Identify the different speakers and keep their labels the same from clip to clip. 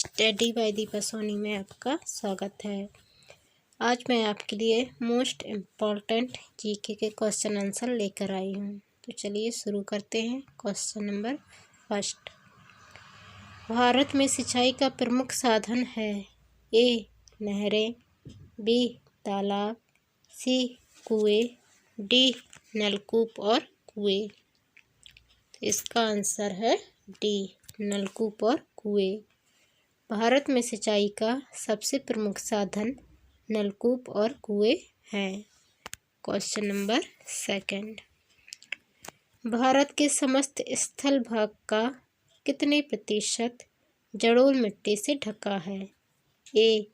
Speaker 1: Study bye Deepa Soni में आपका स्वागत है। आज मैं आपके लिए मोस्ट इम्पॉर्टेंट जीके के क्वेश्चन आंसर लेकर आई हूँ। तो चलिए शुरू करते हैं। क्वेश्चन नंबर फर्स्ट, भारत में सिंचाई का प्रमुख साधन है? ए नहरें, बी तालाब, सी कुएं, डी नलकूप और कुएं। तो इसका आंसर है डी नलकूप और कुएं। भारत में सिंचाई का सबसे प्रमुख साधन नलकूप और कुएं हैं। क्वेश्चन नंबर सेकंड, भारत के समस्त स्थल भाग का कितने प्रतिशत जलोढ़ मिट्टी से ढका है? ए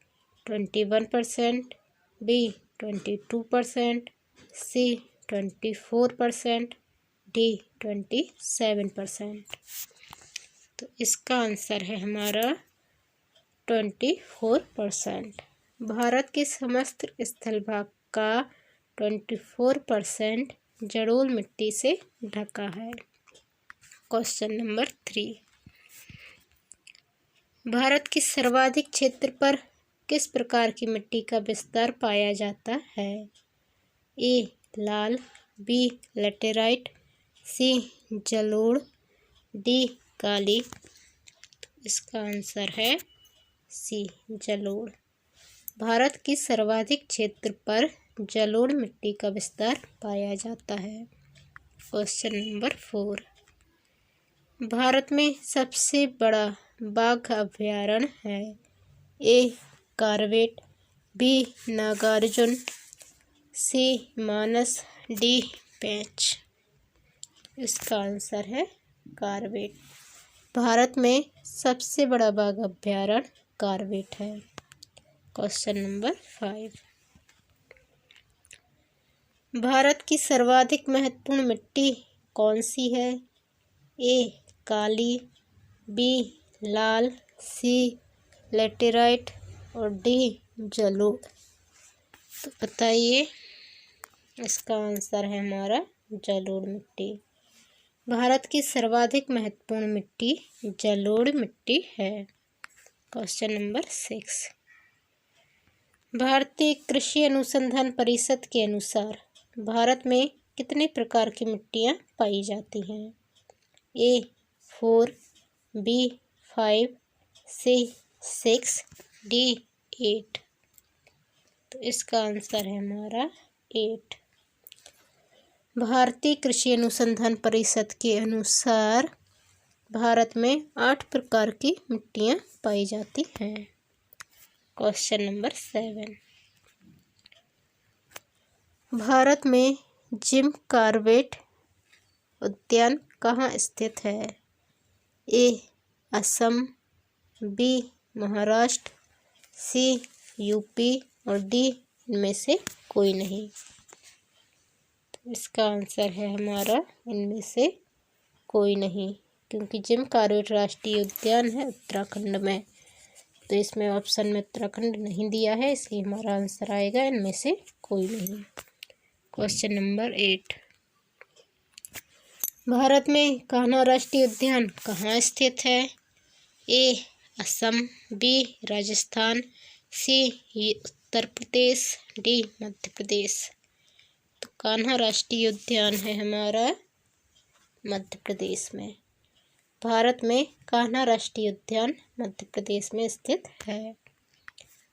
Speaker 1: 21%, बी 22%, सी 24%, डी 27%। तो इसका आंसर है हमारा 24%। भारत के समस्त स्थल भाग का 24% जलोढ़ मिट्टी से ढका है। क्वेश्चन नंबर 3, भारत के सर्वाधिक क्षेत्र पर किस प्रकार की मिट्टी का विस्तार पाया जाता है? ए लाल, बी लेटेराइट, सी जलोढ़, डी काली। इसका आंसर है सी जलोढ़। भारत की सर्वाधिक क्षेत्र पर जलोढ़ मिट्टी का विस्तार पाया जाता है। क्वेश्चन नंबर 4, भारत में सबसे बड़ा बाघ अभयारण्य है? ए कॉर्बेट, बी नागार्जुन, सी मानस, डी पेंच। इसका आंसर है कॉर्बेट। भारत में सबसे बड़ा बाघ अभयारण्य कॉर्बेट है। क्वेश्चन नंबर 5, भारत की सर्वाधिक महत्वपूर्ण मिट्टी कौन सी है? ए काली, बी लाल, सी लेटेराइट और डी जलोढ़। तो बताइए, इसका आंसर है हमारा जलोढ़ मिट्टी। भारत की सर्वाधिक महत्वपूर्ण मिट्टी जलोढ़ मिट्टी है। क्वेश्चन नंबर 6, भारतीय कृषि अनुसंधान परिषद के अनुसार भारत में कितने प्रकार की मिट्टियाँ पाई जाती हैं? ए 4, बी 5, सी 6, डी 8। तो इसका आंसर है हमारा 8। भारतीय कृषि अनुसंधान परिषद के अनुसार भारत में 8 प्रकार की मिट्टियाँ पाई जाती हैं। क्वेश्चन नंबर 7, भारत में जिम कॉर्बेट उद्यान कहाँ स्थित है? ए असम, बी महाराष्ट्र, सी यूपी और डी इनमें से कोई नहीं। तो इसका आंसर है हमारा इनमें से कोई नहीं, क्योंकि जिम कॉर्बेट राष्ट्रीय उद्यान है उत्तराखंड में। तो इसमें ऑप्शन में उत्तराखंड नहीं दिया है, इसलिए हमारा आंसर आएगा इनमें से कोई नहीं। क्वेश्चन नंबर 8, भारत में कान्हा राष्ट्रीय उद्यान कहाँ स्थित है? ए असम, बी राजस्थान, सी उत्तर प्रदेश, डी मध्य प्रदेश। तो कान्हा राष्ट्रीय उद्यान है हमारा मध्य प्रदेश में। भारत में कान्हा राष्ट्रीय उद्यान मध्य प्रदेश में स्थित है।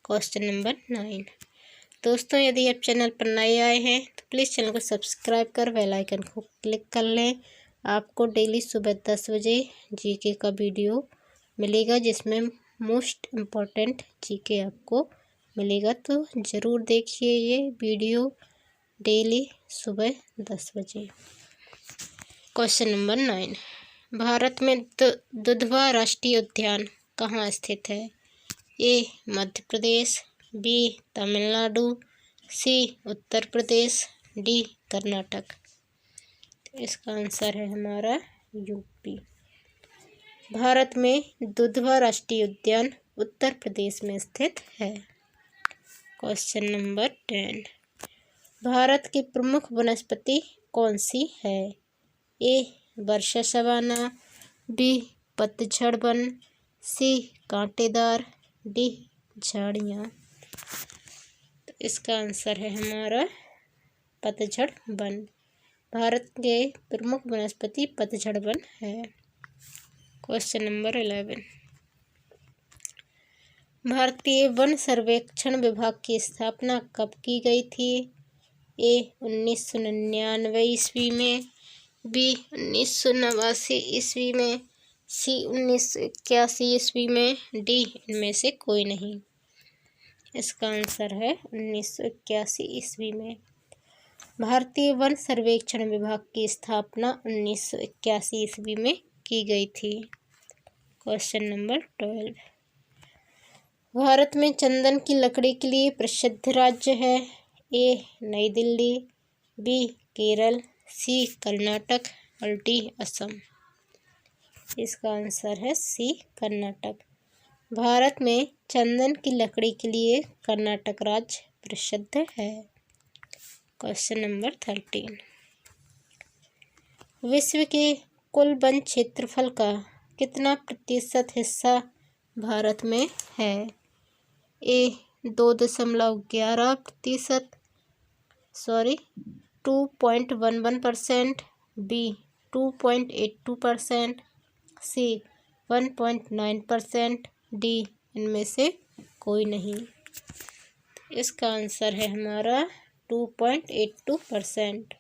Speaker 1: क्वेश्चन नंबर 9, दोस्तों यदि आप चैनल पर नए आए हैं तो प्लीज़ चैनल को सब्सक्राइब कर बेल आइकन को क्लिक कर लें। आपको डेली सुबह 10 बजे जीके का वीडियो मिलेगा, जिसमें मोस्ट इम्पॉर्टेंट जीके आपको मिलेगा। तो ज़रूर देखिए ये वीडियो डेली सुबह 10 बजे। क्वेश्चन नंबर 9, भारत में दुधवा राष्ट्रीय उद्यान कहाँ स्थित है? ए मध्य प्रदेश, बी तमिलनाडु, सी उत्तर प्रदेश, डी कर्नाटक। तो इसका आंसर है हमारा यूपी। भारत में दुधवा राष्ट्रीय उद्यान उत्तर प्रदेश में स्थित है। क्वेश्चन नंबर 10, भारत की प्रमुख वनस्पति कौन सी है? ए वर्षा सवाना, बी पतझड़ वन, सी कांटेदार, डी झाड़ियाँ। तो इसका आंसर है हमारा पतझड़ वन। भारत के प्रमुख वनस्पति पतझड़ वन है। क्वेश्चन नंबर 11, भारतीय वन सर्वेक्षण विभाग की स्थापना कब की गई थी? ए 1999 ईस्वी में, बी 1989 ईस्वी में, सी 1981 ईस्वी में, डी इनमें से कोई नहीं। इसका आंसर है 1981 ईस्वी में। भारतीय वन सर्वेक्षण विभाग की स्थापना 1981 ईस्वी में की गई थी। क्वेश्चन नंबर 12, भारत में चंदन की लकड़ी के लिए प्रसिद्ध राज्य है? ए नई दिल्ली, बी केरल, सी कर्नाटक और डी असम। इसका आंसर है सी कर्नाटक। भारत में चंदन की लकड़ी के लिए कर्नाटक राज्य प्रसिद्ध है। क्वेश्चन नंबर 13, विश्व के कुल वन क्षेत्रफल का कितना प्रतिशत हिस्सा भारत में है? ए 2.11%, 2.11%, बी 2.82%, सी 1.9%, डी इनमें से कोई नहीं। इसका आंसर है हमारा 2.82%।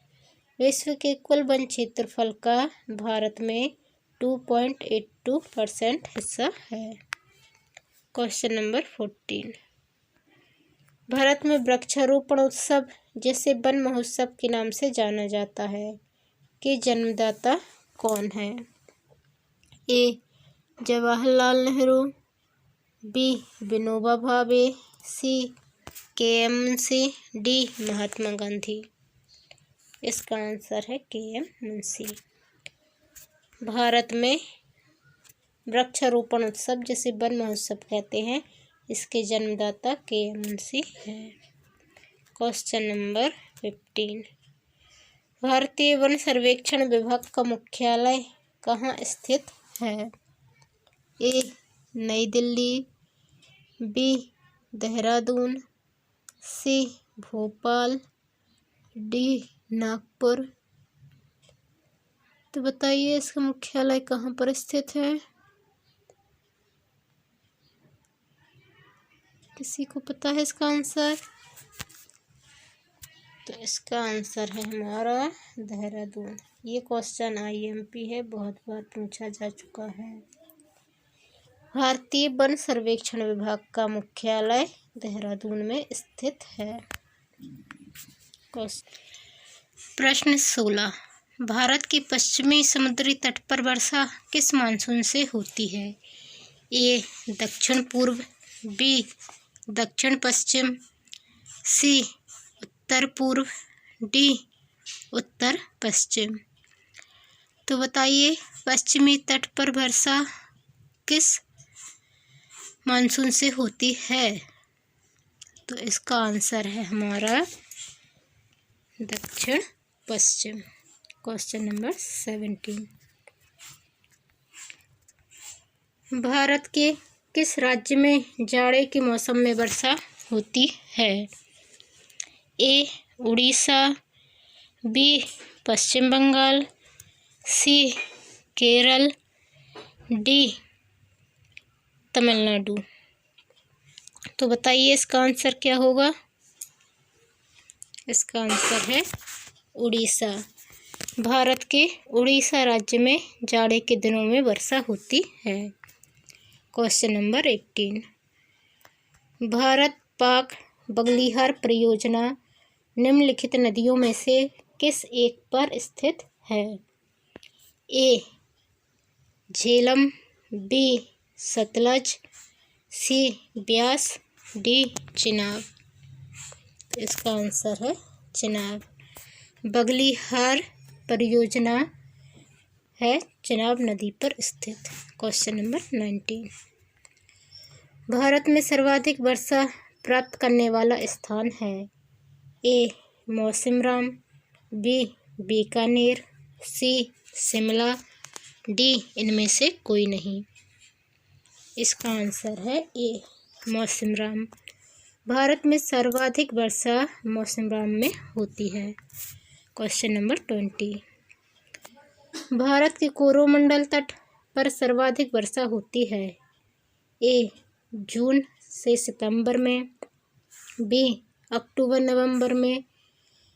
Speaker 1: विश्व के कुल वन क्षेत्रफल का भारत में 2.82% हिस्सा है। क्वेश्चन नंबर 14, भारत में वृक्षारोपण उत्सव, जिसे वन महोत्सव के नाम से जाना जाता है, के जन्मदाता कौन है? ए जवाहरलाल नेहरू, बी विनोबा भावे, सी के.एम. मुंशी, डी महात्मा गांधी। इसका आंसर है के.एम. मुंशी। भारत में वृक्षारोपण उत्सव, जिसे वन महोत्सव कहते हैं, इसके जन्मदाता के.एम. मुंशी है। क्वेश्चन नंबर 15, भारतीय वन सर्वेक्षण विभाग का मुख्यालय कहाँ स्थित है? ए नई दिल्ली, बी देहरादून, सी भोपाल, डी नागपुर। तो बताइए इसका मुख्यालय कहाँ पर स्थित है? किसी को पता है इसका आंसर? तो इसका आंसर है हमारा देहरादून। ये क्वेश्चन IMP है, बहुत बार पूछा जा चुका है। भारतीय वन सर्वेक्षण विभाग का मुख्यालय देहरादून में स्थित है। प्रश्न 16, भारत के पश्चिमी समुद्री तट पर वर्षा किस मानसून से होती है? ए दक्षिण पूर्व, बी दक्षिण पश्चिम, सी उत्तर पूर्व, डी उत्तर पश्चिम। तो बताइए पश्चिमी तट पर वर्षा किस मानसून से होती है? तो इसका आंसर है हमारा दक्षिण पश्चिम। क्वेश्चन नंबर 17, भारत के किस राज्य में जाड़े के मौसम में वर्षा होती है? ए उड़ीसा, बी पश्चिम बंगाल, सी केरल, डी तमिलनाडु। तो बताइए इसका आंसर क्या होगा? इसका आंसर है उड़ीसा। भारत के उड़ीसा राज्य में जाड़े के दिनों में वर्षा होती है। क्वेश्चन नंबर 18, भारत पाक बगलिहार परियोजना निम्नलिखित नदियों में से किस एक पर स्थित है? ए झेलम, बी सतलज, सी ब्यास, डी चिनाब। इसका आंसर है चिनाब। बगलिहार परियोजना है चिनाब नदी पर स्थित। क्वेश्चन नंबर 19, भारत में सर्वाधिक वर्षा प्राप्त करने वाला स्थान है? ए मौसिनराम, बी बीकानेर, सी शिमला, डी इनमें से कोई नहीं। इसका आंसर है ए मौसमराम। भारत में सर्वाधिक वर्षा मौसमराम में होती है। Question number 20। भारत के कोरोमंडल तट पर सर्वाधिक वर्षा होती है। ए जून से सितंबर में, बी अक्टूबर नवंबर में,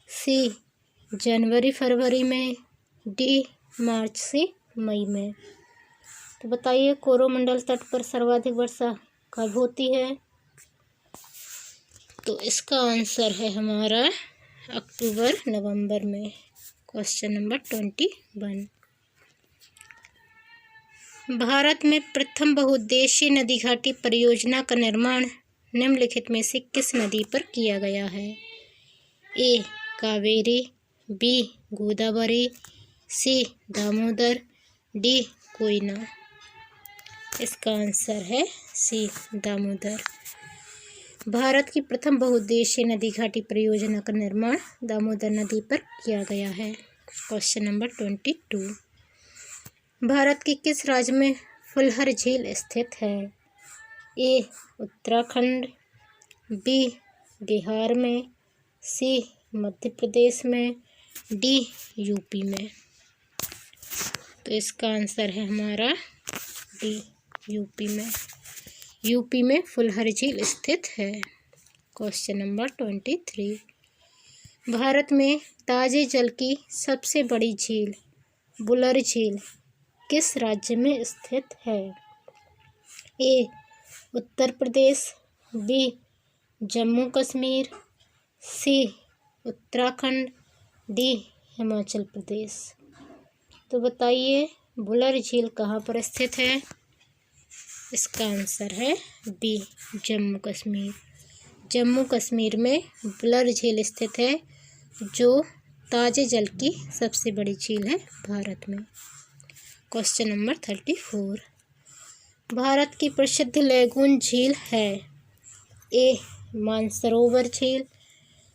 Speaker 1: सी जनवरी फरवरी में, डी मार्च से मई में। तो बताइए कोरोमंडल तट पर सर्वाधिक वर्षा कब होती है? तो इसका आंसर है हमारा अक्टूबर नवंबर में। Question number 21। भारत में प्रथम बहुउद्देशीय नदी घाटी परियोजना का निर्माण निम्नलिखित में से किस नदी पर किया गया है? ए कावेरी, बी गोदावरी, सी दामोदर, डी कोयना। इसका आंसर है सी दामोदर। भारत की प्रथम बहुउद्देशीय नदी घाटी परियोजना का निर्माण दामोदर नदी पर किया गया है। Question number 22। भारत के किस राज्य में फुलहर झील स्थित है? ए उत्तराखंड, बी बिहार में, सी मध्य प्रदेश में, डी यूपी में। तो इसका आंसर है हमारा डी यूपी में। यूपी में फुलहर झील स्थित है। Question number 23। भारत में ताजे जल की सबसे बड़ी झील बुलर झील किस राज्य में स्थित है? ए उत्तर प्रदेश, बी जम्मू कश्मीर, सी उत्तराखंड, डी हिमाचल प्रदेश। तो बताइए बुलर झील कहाँ पर स्थित है? इसका आंसर है बी जम्मू कश्मीर। जम्मू कश्मीर में बुलर झील स्थित है, जो ताजे जल की सबसे बड़ी झील है भारत में। Question number 34। भारत की प्रसिद्ध लैगून झील है। ए मानसरोवर झील,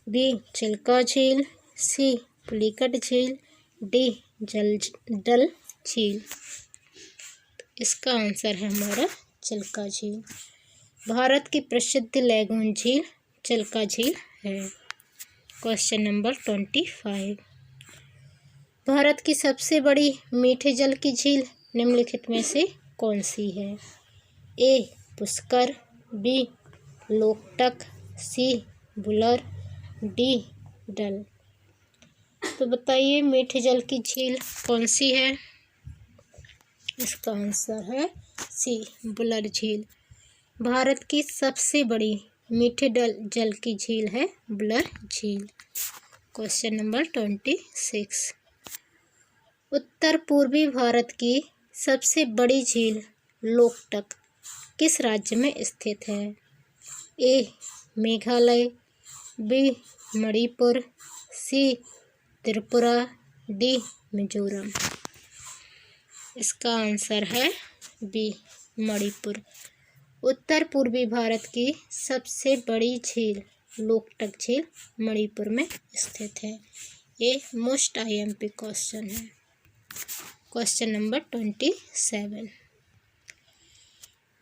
Speaker 1: बी चिल्का झील, सी पुलिकट झील, डी डल झील। इसका आंसर है हमारा चिल्का झील। भारत की प्रसिद्ध लैगून झील चिल्का झील है। Question number 25। भारत की सबसे बड़ी मीठे जल की झील निम्नलिखित में से कौन सी है? ए पुष्कर, बी लोकटक, सी बुलर, डी डल। तो बताइए मीठे जल की झील कौन सी है? इसका आंसर है सी बुलर झील। भारत की सबसे बड़ी मीठे जल की झील है बुलर झील। Question number 26। उत्तर पूर्वी भारत की सबसे बड़ी झील लोकटक किस राज्य में स्थित है? ए मेघालय, बी मणिपुर, सी त्रिपुरा, डी मिजोरम। इसका आंसर है बी मणिपुर। उत्तर पूर्वी भारत की सबसे बड़ी झील लोकटक झील मणिपुर में स्थित है। ये मोस्ट IMP क्वेश्चन है। Question number 27।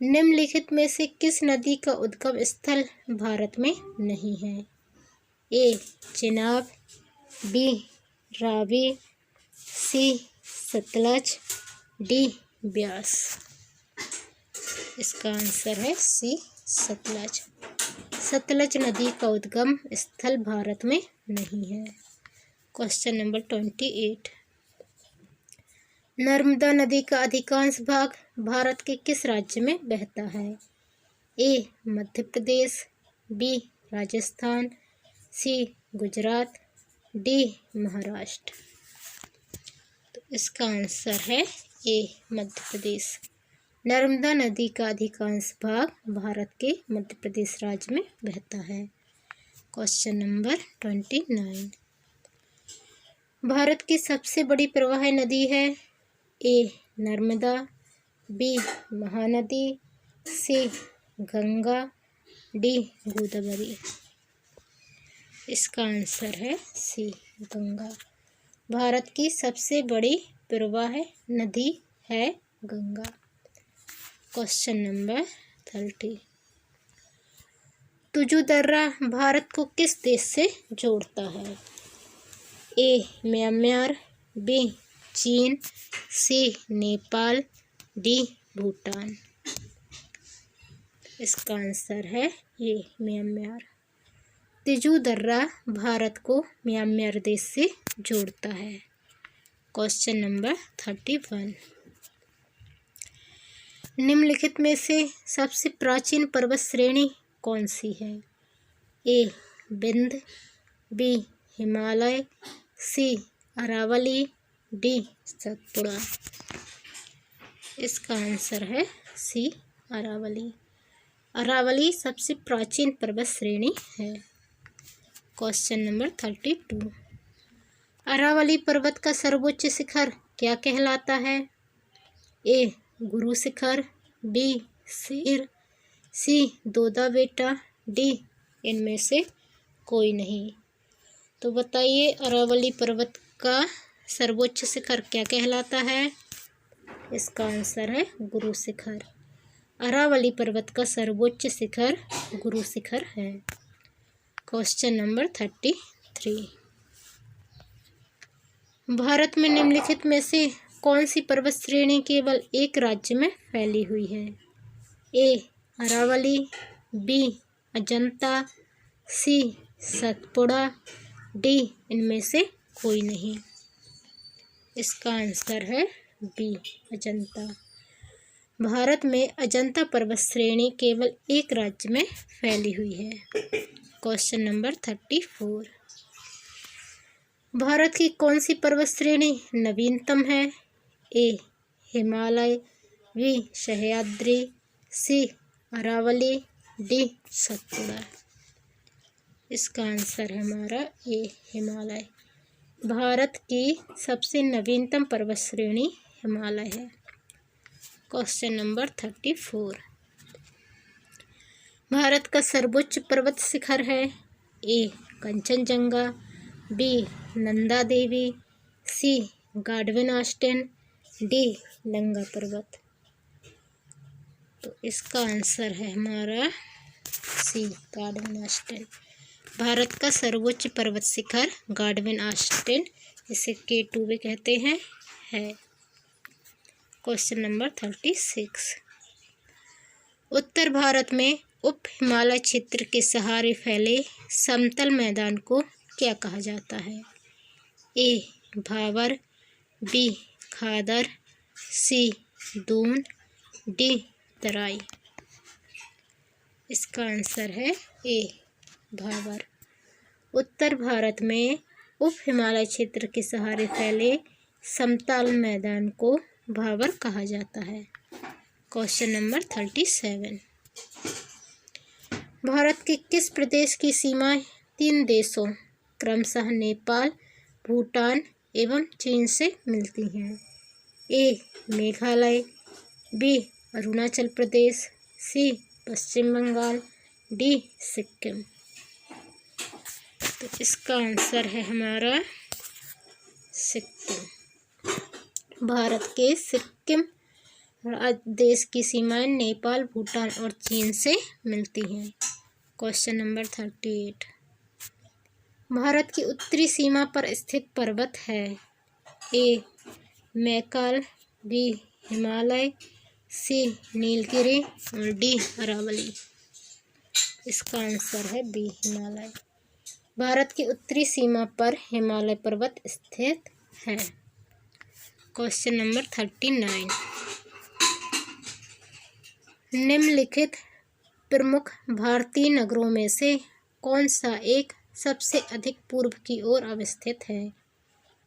Speaker 1: निम्नलिखित में से किस नदी का उद्गम स्थल भारत में नहीं है? ए चेनाब, बी रावी, सी सतलज, डी ब्यास। इसका आंसर है सी सतलज। सतलज नदी का उद्गम स्थल भारत में नहीं है। Question number 28। नर्मदा नदी का अधिकांश भाग भारत के किस राज्य में बहता है? ए मध्य प्रदेश, बी राजस्थान, सी गुजरात, डी महाराष्ट्र। तो इसका आंसर है ए मध्य प्रदेश। नर्मदा नदी का अधिकांश भाग भारत के मध्य प्रदेश राज्य में बहता है। Question number 29। भारत की सबसे बड़ी प्रवाह नदी है। ए नर्मदा, बी महानदी, सी गंगा, डी गोदावरी। इसका आंसर है सी गंगा। भारत की सबसे बड़ी प्रवाह नदी है गंगा। Question number 30। तुजु दर्रा भारत को किस देश से जोड़ता है? ए म्यांमार, बी चीन, सी नेपाल, डी भूटान। इसका आंसर है ए म्यांमार। तिजु दर्रा भारत को म्यांमार देश से जोड़ता है। Question number 31। निम्नलिखित में से सबसे प्राचीन पर्वत श्रेणी कौन सी है? ए विंध्य, बी हिमालय, सी अरावली, डी सतपुड़ा। इसका आंसर है सी अरावली। अरावली सबसे प्राचीन पर्वत श्रेणी है। Question number 32। अरावली पर्वत का सर्वोच्च शिखर क्या कहलाता है? ए गुरु शिखर, बी सिर, सी दोदा बेटा, डी इनमें से कोई नहीं। तो बताइए अरावली पर्वत का सर्वोच्च शिखर क्या कहलाता है? इसका आंसर है गुरु शिखर। अरावली पर्वत का सर्वोच्च शिखर गुरु शिखर है। Question number 33। भारत में निम्नलिखित में से कौन सी पर्वत श्रेणी केवल एक राज्य में फैली हुई है? ए अरावली, बी अजंता, सी सतपुड़ा, डी इनमें से कोई नहीं। इसका आंसर है बी अजंता। भारत में अजंता पर्वत श्रेणी केवल एक राज्य में फैली हुई है। Question number 34। भारत की कौन सी पर्वत श्रेणी नवीनतम है? ए हिमालय, बी सह्याद्री, सी अरावली, डी सतपुड़ा। इसका आंसर है हमारा ए हिमालय। भारत की सबसे नवीनतम पर्वत श्रेणी हिमालय है। Question number 34। भारत का सर्वोच्च पर्वत शिखर है? ए कंचनजंगा, बी नंदा देवी, सी गाडविन ऑस्टिन, डी नंगा पर्वत। तो इसका आंसर है हमारा सी गाडविन ऑस्टिन। भारत का सर्वोच्च पर्वत शिखर गाडविन ऑस्टिन, इसे K2 भी कहते हैं, है। Question number 36। उत्तर भारत में उप हिमालय क्षेत्र के सहारे फैले समतल मैदान को क्या कहा जाता है? ए भावर, बी खादर, सी दून, डी तराई। इसका आंसर है ए भावर। उत्तर भारत में उप हिमालय क्षेत्र के सहारे फैले समतल मैदान को भावर कहा जाता है। Question number 37। भारत के किस प्रदेश की सीमाएं 3 देशों क्रमशः नेपाल, भूटान एवं चीन से मिलती हैं? ए मेघालय, बी अरुणाचल प्रदेश, सी पश्चिम बंगाल, डी सिक्किम। तो इसका आंसर है हमारा सिक्किम। भारत के सिक्किम देश की सीमाएं नेपाल, भूटान और चीन से मिलती हैं। Question number 38। भारत की उत्तरी सीमा पर स्थित पर्वत है? ए मैकाल, बी हिमालय, सी नीलगिरी और डी अरावली। इसका आंसर है बी हिमालय। भारत की उत्तरी सीमा पर हिमालय पर्वत स्थित है। Question number 39। निम्नलिखित प्रमुख भारतीय नगरों में से कौन सा एक सबसे अधिक पूर्व की ओर अवस्थित है?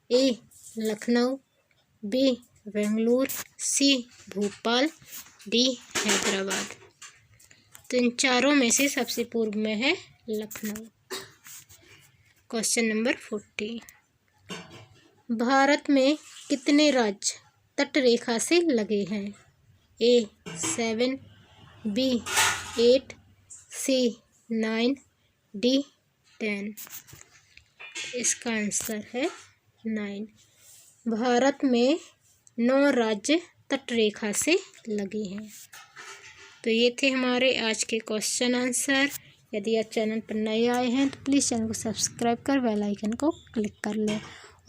Speaker 1: ए लखनऊ, बी बेंगलुरु, सी भोपाल, डी हैदराबाद। तो इन चारों में से सबसे पूर्व में है लखनऊ। Question number 40। भारत में कितने राज्य तट रेखा से लगे हैं? ए 7, बी 8, सी 9, डी 10। इसका आंसर है 9। भारत में 9 राज्य तट रेखा से लगे हैं। तो ये थे हमारे आज के क्वेश्चन आंसर। यदि आप चैनल पर नए आए हैं तो प्लीज़ चैनल को सब्सक्राइब कर बेल आइकन को क्लिक कर लें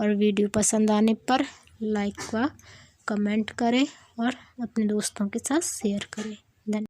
Speaker 1: और वीडियो पसंद आने पर लाइक व कमेंट करें और अपने दोस्तों के साथ शेयर करें।